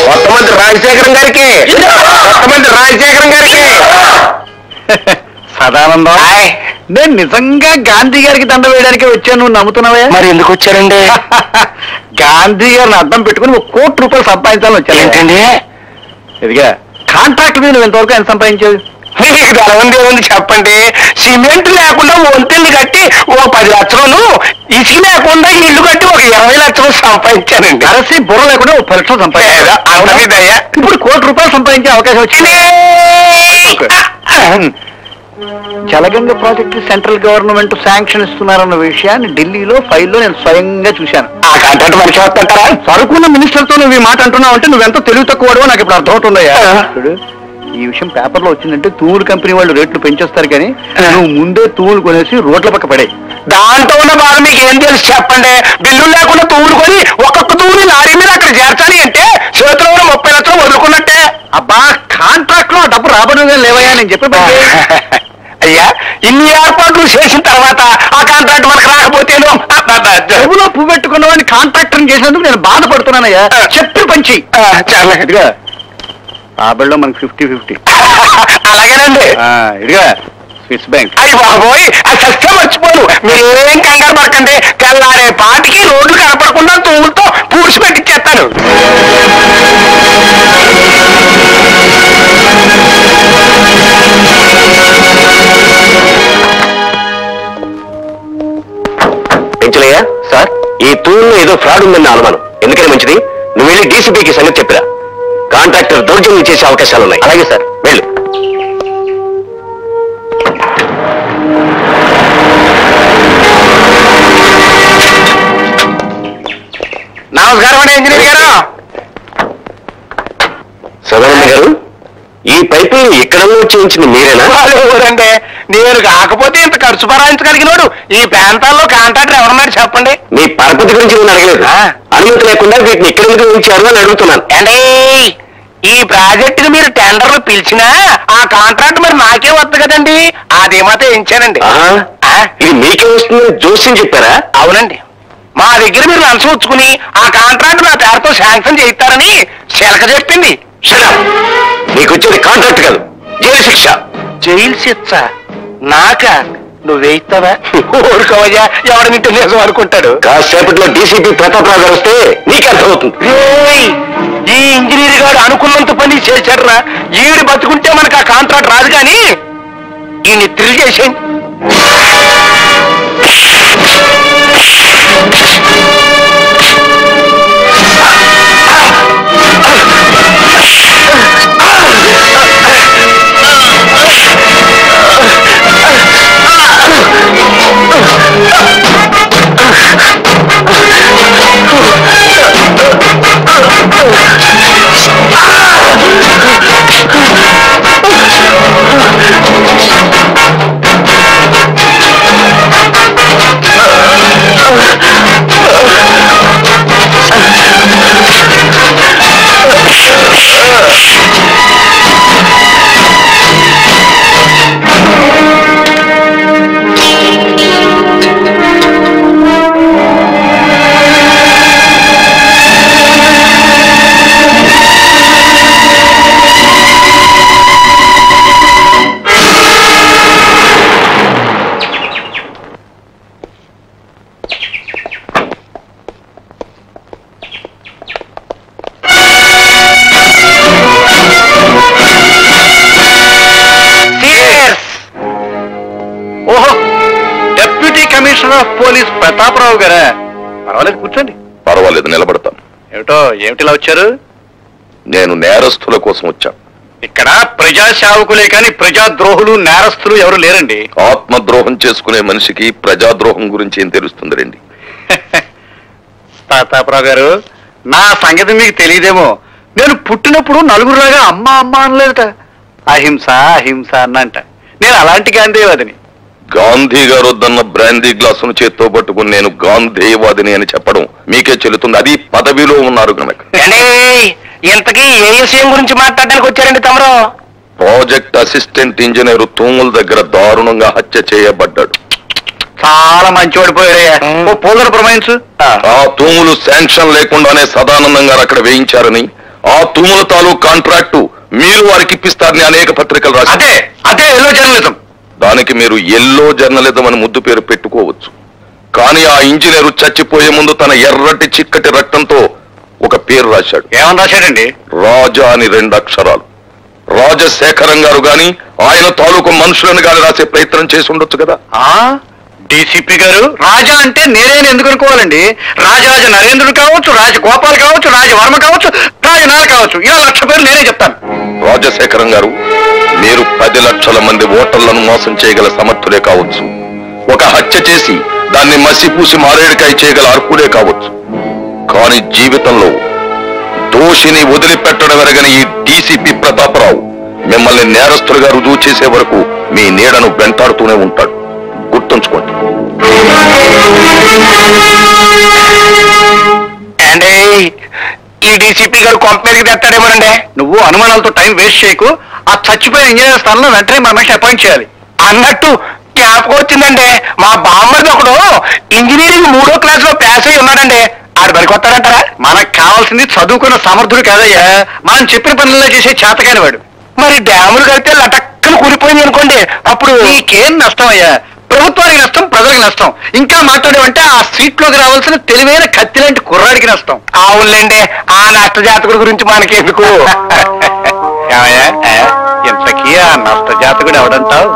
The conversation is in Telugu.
కొత్తమంత్రి రాజశేఖరం గారికి సదానందం, నేను నిజంగా గాంధీ గారికి దండ వేయడానికి వచ్చాను, నువ్వు నమ్ముతున్నావా? మరి ఎందుకు వచ్చారండి? గాంధీ గారిని అర్థం పెట్టుకుని ₹1 కోటి సంపాదించాలని వచ్చాను. ఏంటండి? ఇదిగా కాంట్రాక్ట్ మీద నువ్వు ఎంతవరకు ఎంత సంపాదించావు? ఏముంది చెప్పండి. సిమెంట్ లేకుండా వంతెల్ని కట్టి ఓ 10 లక్షలు, ఇసుక లేకుండా ఇల్లు కట్టి ఒక 20 లక్షలు సంపాదించానండి. అరసి బుర్ర లేకుండా ఓ 10 లక్షలు సంపాదించా. ఇప్పుడు ₹1 కోటి సంపాదించే అవకాశం వచ్చింది. Jalaganga project central government sanction ఇస్తున్నారన్న విషయాన్ని ఢిల్లీలో ఫైల్లో నేను స్వయంగా చూశాను. ఆ కాంట్రాక్ట్ మనిషి వస్తుంటారా? సరుకున్న మినిస్టర్తో నువ్వు ఈ మాట అంటున్నావు అంటే నువ్వెంత తెలివి తక్కువడో నాకు ఇప్పుడు అర్థమవుతుందయ్యా. ఈ విషయం పేపర్లో వచ్చిందంటే తూములు కంపెనీ వాళ్ళు రేట్లు పెంచేస్తారు, కానీ నువ్వు ముందే తూములు కొనేసి రోడ్ల పక్క పడే. దాంట్లో ఉన్న బాధ మీకు ఏం తెలుసు చెప్పండి. బిల్లు లేకుండా తూములు కొని ఒక్కొక్క తూముని లారీ మీద అక్కడ చేర్చాలి అంటే చేతిలో 30 లక్షలు వదులుకున్నట్టే. అబ్బా, కాంట్రాక్ట్ లో డబ్బు రాబడి లేవయ్యా నేను చెప్పి. అయ్యా, ఇన్ని ఏర్పాట్లు చేసిన తర్వాత ఆ కాంట్రాక్ట్ మనకు రాకపోతేను చెవులో పువ్వు పెట్టుకున్నవాడిని కాంట్రాక్టర్ చేసినందుకు నేను బాధపడుతున్నానయ్యా. చెప్పి పంచి ఇదిగా రాబడిలో మనకి 50-50. అలాగేనండి. ఇదిగా స్విస్ బ్యాంక్. అయ్యి బాబోయ్, అది సత్యం మర్చిపోను. మీరేం కంగారు పడకండి. తెల్లారే పాటికి రోడ్లు కనపడకుండా తూములతో పూడ్చి పెట్టిచ్చేస్తాను. పెంచలయ్యా సార్, ఈ తూములో ఏదో ఫ్రాడ్ ఉందన్న అనుమానం. ఎందుకని మంచిది, నువ్వు వెళ్ళి డీసీపీకి సంగతి చెప్పిరా. కాంట్రాక్టర్ దౌర్జన్యం చేసే అవకాశాలు ఉన్నాయి. అలాగే సార్, వెళ్ళు. నమస్కారం అండి ఇంజనీర్ గారు. సదానంద గారు, ఈ పైపులు ఎక్కడన్నా చేయించింది మీరేనా? ఎవరండి, నేను కాకపోతే ఇంత ఖర్చు భరాయించగలిగినోడు ఈ ప్రాంతాల్లో కాంట్రాక్టర్ ఎవరన్నాడు చెప్పండి. మీ పరపతి గురించి నేను అడగలేదు. అనుమతి లేకుండా వీటిని ఎక్కడెందుకు ఉంచారు అని అడుగుతున్నాను. అంటే ఈ ప్రాజెక్టుకి మీరు టెండర్లు పిలిచినా ఆ కాంట్రాక్ట్ మరి నాకే వద్దు కదండి, అదేమాతో ఇచ్చానండి. ఇది మీకే వస్తుందని జోస్యం చెప్పారా? అవునండి, మా దగ్గర మీరు లంచం ఉంచుకుని ఆ కాంట్రాక్ట్ నా పేరుతో శాంక్షన్ చేయిస్తారని శిలక చెప్పింది. నీకు వచ్చేది కాంట్రాక్ట్ కాదు, జైలు శిక్ష. జైలు శిక్ష నాక? నువ్వేయిస్తావా? ఊరుకోవయ్యా, ఎవడ నింటే నిజం అనుకుంటాడు. కాసేపట్లో డీసీపీ ప్రతాపరావు గారు వస్తే నీకు అర్థమవుతుంది. ఈ ఇంజనీర్ గారు అనుకున్నంత పని చేశారా? ఈడు బతుకుంటే మనకు ఆ కాంట్రాక్ట్ రాదు, కానీ ఈయన్ని థ్రిల్ చేసేయండి. పోలీస్ ప్రతాపరావు గారా? పర్వాలేదు, కూర్చోండి. పర్వాలేదు, నిలబడతాను. ఏమిటిలా వచ్చారు? నేను నేరస్తుల కోసం వచ్చాను. ఇక్కడ ప్రజా సేవకులే కానీ ప్రజాద్రోహులు నేరస్తులు ఎవరు లేరండి. ఆత్మద్రోహం చేసుకునే మనిషికి ప్రజాద్రోహం గురించి ఏం తెలుస్తుంది రండి. ప్రతాపరావు గారు, నా సంగతి మీకు తెలియదేమో. నేను పుట్టినప్పుడు నలుగురులాగా అమ్మ అమ్మ అనలేదట, అహింస అహింస అన్నంట. నేను అలాంటి గాంధీవాదిని. గాంధీ గారు వద్దన్న బ్రాందీ గ్లాసును చేత్తో పట్టుకుని నేను గాంధీవాదిని అని చెప్పడం మీకే చెల్లుతుంది. అది పదవిలో ఉన్నారు కనుక. ఇంతకీ ఏ విషయం గురించి మాట్లాడడానికి వచ్చారండి తమరు? ప్రాజెక్ట్ అసిస్టెంట్ ఇంజనీర్ తూముల దగ్గర దారుణంగా హత్య చేయబడ్డాడు. చాలా మంచివాడు పోయారయ్యా. పోదర ప్రమాయించు. ఆ తూములు శాంక్షన్ లేకుండానే సదానందం గారు అక్కడ వేయించారని, ఆ తూముల తాలూకు కాంట్రాక్టు మీరు వారికి ఇప్పిస్తారని అనేక పత్రికలు రాశారు. అదే అదే ఎల్లో జర్నలిజం. దానికి మీరు ఎల్లో జర్నలిజం అని ముద్దు పేరు పెట్టుకోవచ్చు. కానీ ఆ ఇంజనీరు చచ్చిపోయే ముందు తన ఎర్రటి చిక్కటి రక్తంతో ఒక పేరు రాశాడు. ఏమని రాశాడండి? రాజా అని 2 అక్షరాలు. రాజశేఖరం గారు గాని ఆయన తాలూకు మనుషులను గాని రాసే ప్రయత్నం చేసి ఉండొచ్చు కదా. డీసీపీ గారు రాజా అంటే నేనేని ఎందుకు అనుకోవాలండి? రాజరాజ నరేంద్రుడు కావచ్చు, రాజగోపాల్ కావచ్చు, రాజవర్మ కావచ్చు, రాజనాల్ కావచ్చు, ఇలా 1,00,000 పేర్లు నేనే చెప్తాను. రాజశేఖరం గారు, మీరు 10 లక్షల మంది ఓటర్లను మోసం చేయగల సమర్థులే కావచ్చు. ఒక హత్య చేసి దాన్ని మసిపూసి మారేడుకాయ చేయగల అర్హుడే కావచ్చు. కానీ జీవితంలో దోషిని వదిలిపెట్టడం ఎరగని ఈ డీసీపీ ప్రతాపరావు మిమ్మల్ని నేరస్తులుగా రుజువు చేసే వరకు మీ నీడను వెంటాడుతూనే ఉంటాడు. గుర్తుంచుకోండి. అంటే ఈ డీసీపీ గారు కొంపేరికి తెస్తాడేమోనండి. నువ్వు అనుమానాలతో టైం వేస్ట్ చేయకు. ఆ చచ్చిపోయిన ఇంజనీర్ స్థానంలో వెంటనే మన మనిషి అపాయింట్ చేయాలి. అన్నట్టు జ్ఞాపకం వచ్చిందండి, మా బామ్మది ఒకడు ఇంజనీరింగ్ 3వ క్లాస్ లో పాస్ అయి ఉన్నాడండి. ఆడు పనికొస్తాడంటారా? మనకు కావాల్సింది చదువుకున్న సమర్థుడు కాదయ్యా, మనం చెప్పిన పనుల్లో చేసే చేతకాని వాడు. మరి డ్యాములు కడితే లటక్కలు కూలిపోయింది అనుకోండి, అప్పుడు నీకేం నష్టం అయ్యా? ప్రభుత్వానికి నష్టం, ప్రజలకు నష్టం. ఇంకా మాట్లాడేవంటే ఆ సీట్లోకి రావాల్సిన తెలివైన కత్తి లాంటి కుర్రాడికి నష్టం. అవునులేండి, ఆ నష్ట జాతకుడి గురించి మనకెందుకు. ఇంతకీ ఆ నష్ట జాతకుడు ఎవడంటావు?